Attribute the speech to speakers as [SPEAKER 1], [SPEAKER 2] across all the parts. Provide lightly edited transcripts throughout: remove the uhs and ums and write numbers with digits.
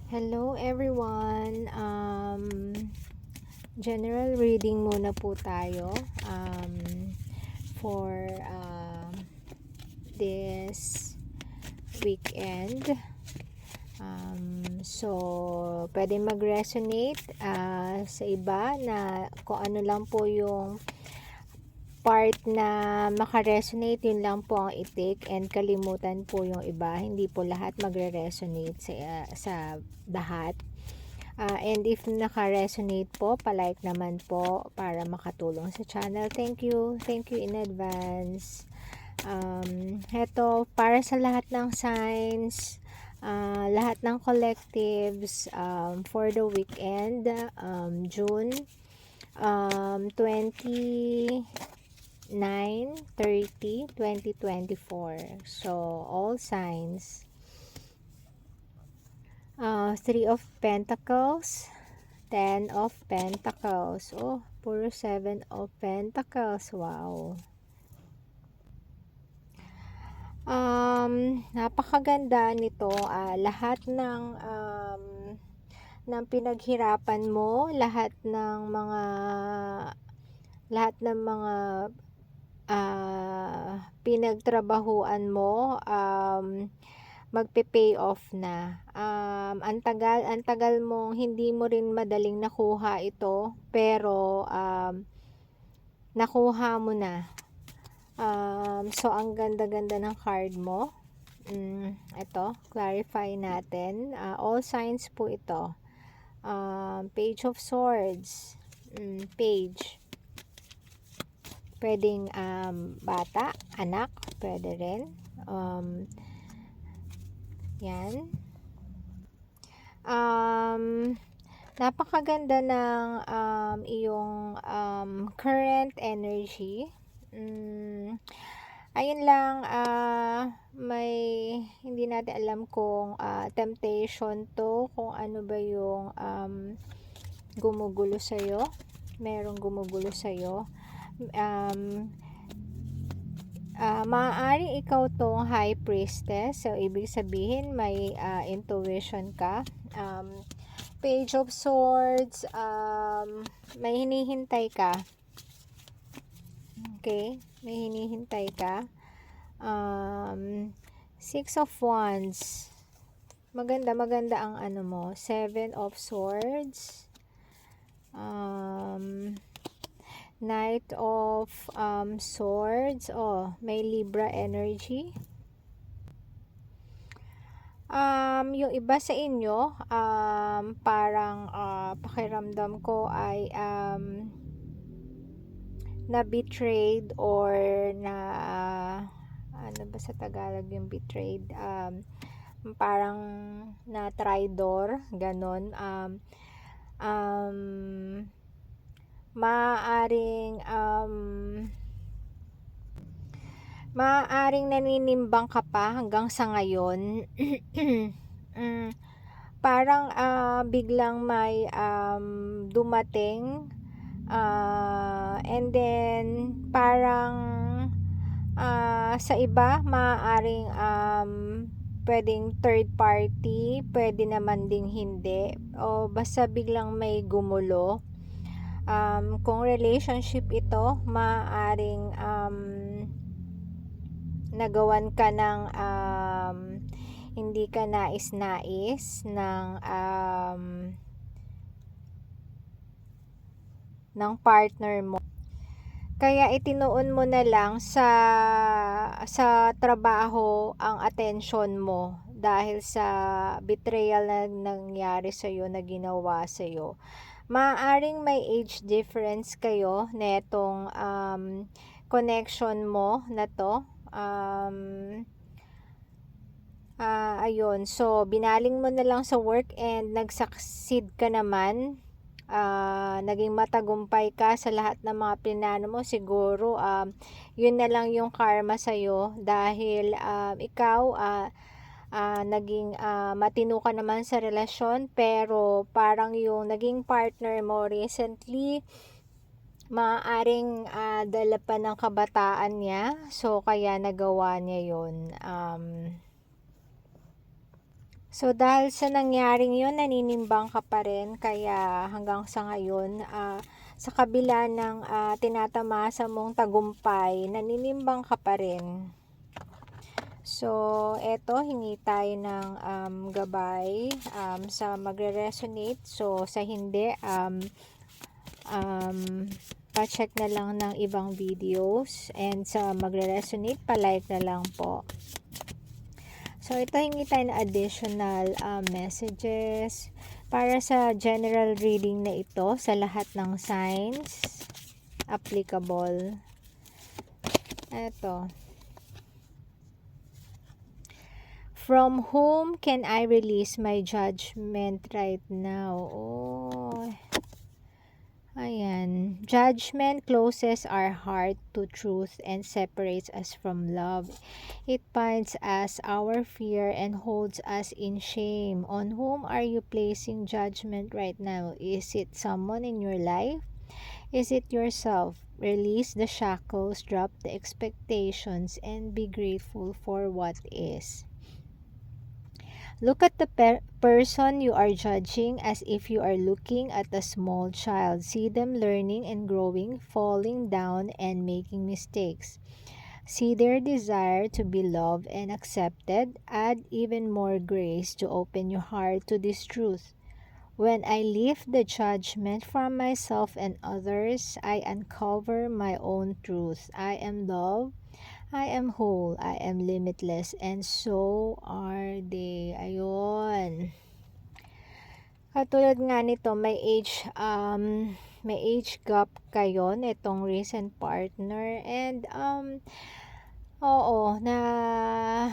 [SPEAKER 1] Hello everyone. General reading muna po tayo for this weekend. So, pwede mag-resonate sa iba na kung ano lang po yung part na makaresonate, yun lang po ang i-take, and kalimutan po yung iba. Hindi po lahat magre-resonate sa lahat. And if naka-resonate po, palike naman po para makatulong sa channel. Thank you in advance. Heto, para sa lahat ng signs, lahat ng collectives, for the weekend, June 29-30-2024. So, all signs. 3 of Pentacles, 10 of Pentacles. Oh, puro 7 of Pentacles. Wow. Napakaganda nito. Lahat ng pinaghirapan mo, lahat ng mga pinagtrabahuan mo, magpe-pay off na. Ang tagal mong hindi mo rin madaling nakuha ito, pero nakuha mo na. So ang ganda-ganda ng card mo. Ito, clarify natin. All signs po ito. Page of Swords. Page. Pwedeng bata, anak, pwede rin. Yan. Napakaganda ng iyong current energy. Ayun lang, may hindi natin alam kung temptation to, kung ano ba yung gumugulo sa'yo. Merong gumugulo sa'yo. Maaaring ikaw tong High Priestess. So, ibig sabihin, may intuition ka. Page of Swords, may hinihintay ka. Okay? May hinihintay ka. 6 of Wands. Maganda ang ano mo. 7 of Swords. Knight of Swords. Oh, may Libra energy. Yung iba sa inyo, parang pakiramdam ko ay na-betrayed or na ano ba sa Tagalog yung betrayed? Parang na-traidor, ganon. Maaaring naninimbang ka pa hanggang sa ngayon. Parang biglang may dumating, and then parang sa iba maaaring pwedeng third party, pwede naman ding hindi, o basta biglang may gumulo. Kung relationship ito, maaaring nagawan ka ng hindi ka nais-nais ng partner mo. Kaya itinuon mo na lang sa trabaho ang attention mo dahil sa betrayal na nangyari sa iyo, na ginawa sa iyo. Maaaring may age difference kayo netong connection mo na to. Ayun, so binaling mo na lang sa work and nag-succeed ka naman. Naging matagumpay ka sa lahat ng mga pinano mo. Siguro yun na lang yung karma sa'yo dahil ikaw naging matino ka naman sa relasyon, pero parang yung naging partner mo recently, maaaring dala pa ng kabataan niya, so kaya nagawa niya yun. So, dahil sa nangyaring yun, naninimbang ka pa rin. Kaya hanggang sa ngayon, sa kabila ng tinatamasa mong tagumpay, naninimbang ka pa rin. So, eto, hingi tayo ng gabay sa magre-resonate. So, sa hindi, pa-check na lang ng ibang videos. And sa magre-resonate, pa-like na lang po. So, ito hingi tayo na additional messages para sa general reading na ito sa lahat ng signs applicable. Ito. From whom can I release my judgment right now? Oh. Ayan. Judgment closes our heart to truth and separates us from love. It binds us our fear and holds us in shame. On whom are you placing judgment right now? Is it someone in your life? Is it yourself? Release the shackles, drop the expectations, and be grateful for what is. Look at the person you are judging as if you are looking at a small child. See them learning and growing, falling down and making mistakes. See their desire to be loved and accepted. Add even more grace to open your heart to this truth. When I lift the judgment from myself and others, I uncover my own truth. I am love. I am whole, I am limitless, and so are they. Ayun. Katulad nga nito, may age gap kayo nitong recent partner, and oo, na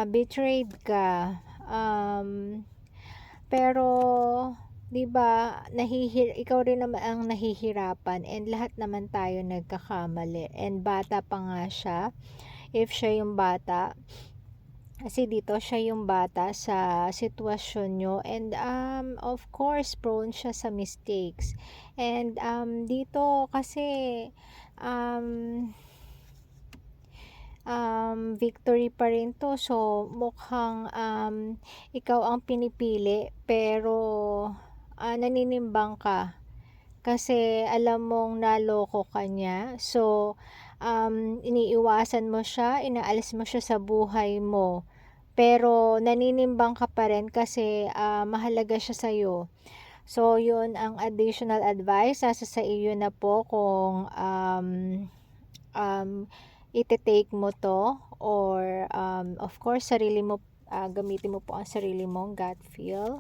[SPEAKER 1] betrayed ka. Pero 'di ba, ikaw rin naman ang nahihirapan, and lahat naman tayo nagkakamali, and bata pa nga siya. If siya yung bata, kasi dito siya yung bata sa sitwasyon nyo, and of course prone siya sa mistakes. And dito kasi victory pa rin to. So mukhang ikaw ang pinipili, pero naninimbang ka kasi alam mong naloko ka niya. So iniiwasan mo siya, inaalis mo siya sa buhay mo, pero naninimbang ka pa rin kasi mahalaga siya sa'yo. So yun ang additional advice. Nasa sa iyo na po kung ite-take mo to, or of course sarili mo, gamitin mo po ang sarili mong gut feel.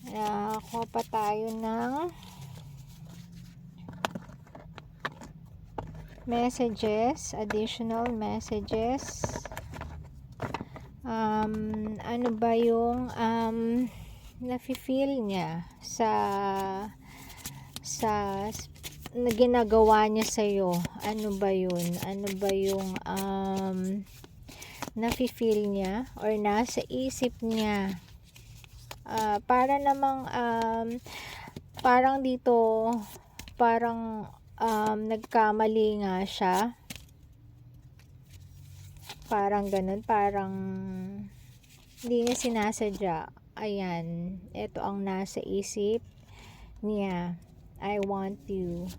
[SPEAKER 1] Kuha pa tayo ng messages, additional messages. Ano ba yung nafe-feel niya sa na ginagawa niya sa'yo? Ano ba yun? Ano ba yung nafe-feel niya or nasa isip niya? Para namang parang dito, parang nagkamali nga siya. Parang ganun, parang hindi niya sinasadya. Ayan, ito ang nasa isip niya. I want you.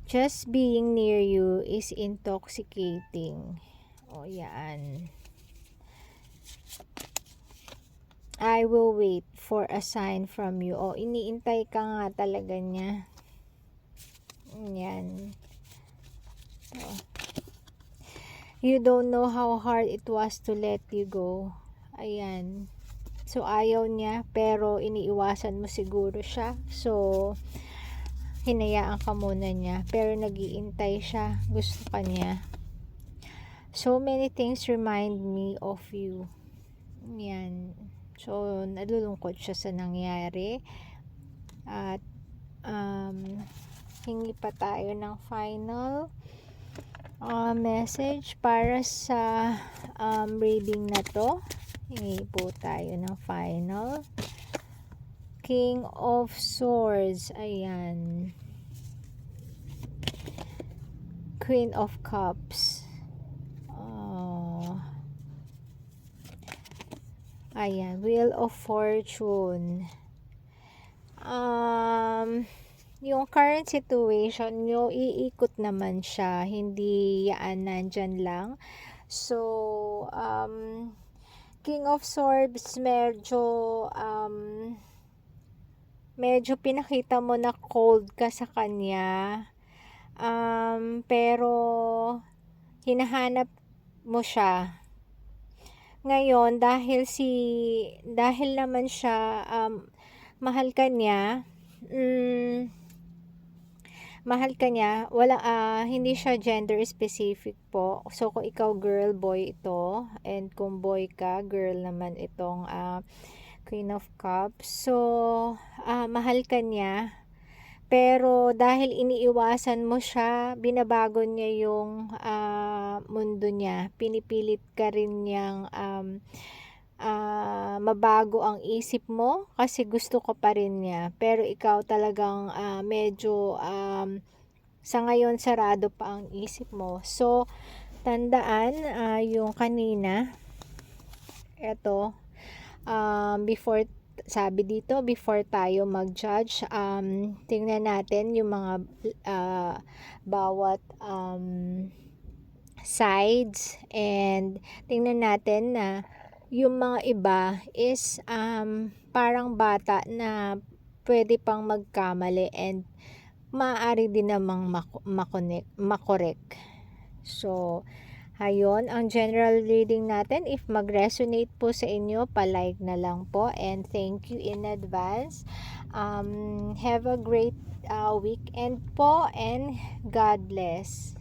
[SPEAKER 1] Just being near you is intoxicating. O yan. I will wait for a sign from you. O, iniintay ka nga talaga niya. Yan. So, you don't know how hard it was to let you go. Ayan. So, ayaw niya, pero iniiwasan mo siguro siya. So, hinayaan ka muna niya. Pero nag-iintay siya. Gusto ka niya. So many things remind me of you. Yan. So, nalulungkot siya sa nangyari. At, hingi pa tayo ng final message para sa reading na to. Hingi po tayo ng final. King of Swords. Ayan. Queen of Cups. Ayan, Wheel of Fortune. Yung current situation nyo, iikot naman siya. Hindi yan nandyan lang. So, King of Swords, medyo pinakita mo na cold ka sa kanya. Pero, hinahanap mo siya. Ngayon, dahil naman siya, mahal ka niya, hindi siya gender specific po. So, kung ikaw girl, boy ito. And kung boy ka, girl naman itong Queen of Cups. So, mahal ka niya. Pero dahil iniiwasan mo siya, binabago niya yung mundo niya. Pinipilit ka rin niyang mabago ang isip mo kasi gusto ka pa rin niya. Pero ikaw talagang medyo sa ngayon sarado pa ang isip mo. So, tandaan yung kanina, eto, before tayo mag-judge, tingnan natin yung mga bawat sides, and tingnan natin na yung mga iba is parang bata na pwede pang magkamali and maaari din namang makorek. So, ayun, ang general reading natin. If mag-resonate po sa inyo, palike na lang po. And thank you in advance. Have a great weekend po, and God bless.